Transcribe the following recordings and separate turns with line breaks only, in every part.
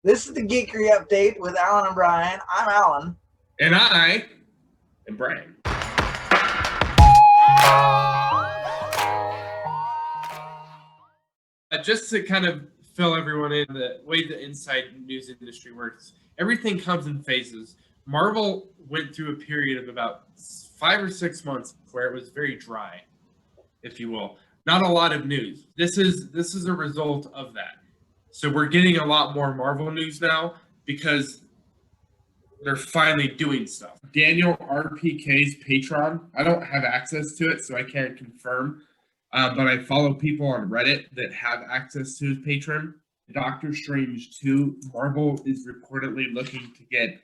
This is the Geekery Update with Alan and Brian. I'm Alan.
And I am Brian. Just to kind of fill everyone in, the way the inside news industry works, everything comes in phases. Marvel went through a period of about 5 or 6 months where it was very dry, if you will. Not a lot of news. This is a result of that. So we're getting a lot more Marvel news now because they're finally doing stuff. Daniel RPK's Patreon, I don't have access to it, so I can't confirm. But I follow people on Reddit that have access to his Patreon. Doctor Strange 2, Marvel is reportedly looking to get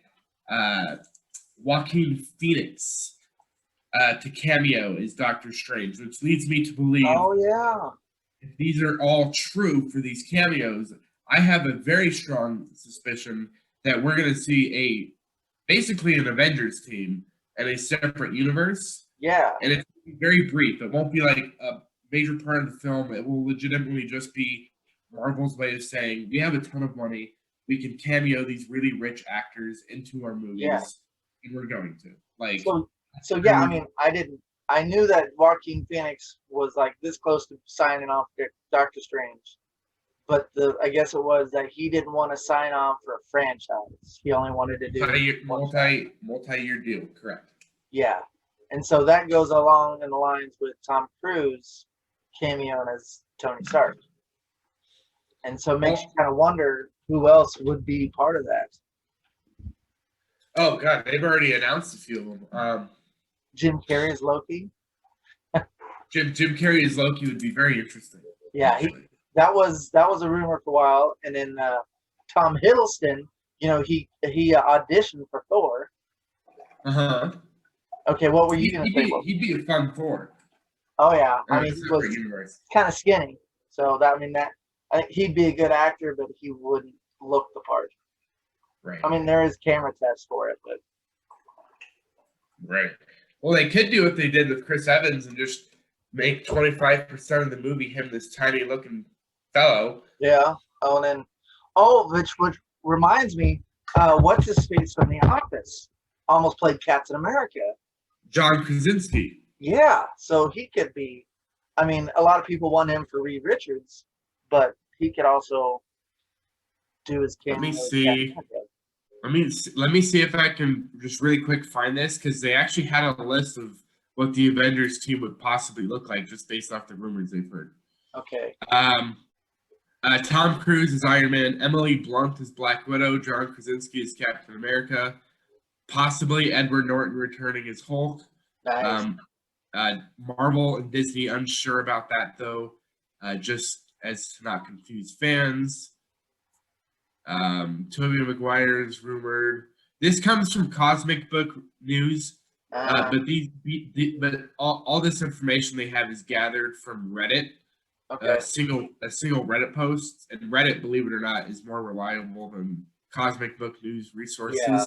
Joaquin Phoenix to cameo as Doctor Strange, which leads me to believe, if these are all true for these cameos, I have a very strong suspicion that we're going to see basically an Avengers team and a separate universe.
Yeah.
And it's very brief. It won't be like a major part of the film. It will legitimately just be Marvel's way of saying, we have a ton of money. We can cameo these really rich actors into our movies. And we're going to.
So yeah, I mean, I knew that Joaquin Phoenix was like this close to signing off Doctor Strange. But I guess it was that he didn't want to sign on for a franchise. He only wanted to do
multi-year deal, correct?
Yeah, and so that goes along in the lines with Tom Cruise cameoing as Tony Stark, and so it makes you kind of wonder who else would be part of that.
Oh God, they've already announced a few of them.
Jim Carrey as Loki.
Jim Carrey as Loki would be very interesting.
Yeah, that was a rumor for a while, and then Tom Hiddleston, he auditioned for Thor. Okay, what were you going to say?
He'd be a fun Thor.
Oh yeah, I mean, he was kind of skinny, so I think he'd be a good actor, but he wouldn't look the part.
Right.
I mean, there is camera tests for it, but
right. Well, they could do what they did with Chris Evans and just make 25% of the movie him this tiny looking fellow.
Yeah. Oh, and then which reminds me, what's his face from The Office? Almost played Captain America.
John Krasinski.
Yeah, so he could be. I mean, a lot of people want him for Reed Richards, but he could also do his cameo.
Let me see if I can just really quick find this, because they actually had a list of what the Avengers team would possibly look like just based off the rumors they've heard.
Okay.
Tom Cruise is Iron Man, Emily Blunt is Black Widow, John Krasinski is Captain America, possibly Edward Norton returning as Hulk.
Nice.
Marvel and Disney unsure about that though, just as to not confuse fans. Tobey Maguire is rumored. This comes from Cosmic Book News, but all this information they have is gathered from Reddit.
Okay.
A single Reddit post, and Reddit, believe it or not, is more reliable than Cosmic Book News resources.
Yeah.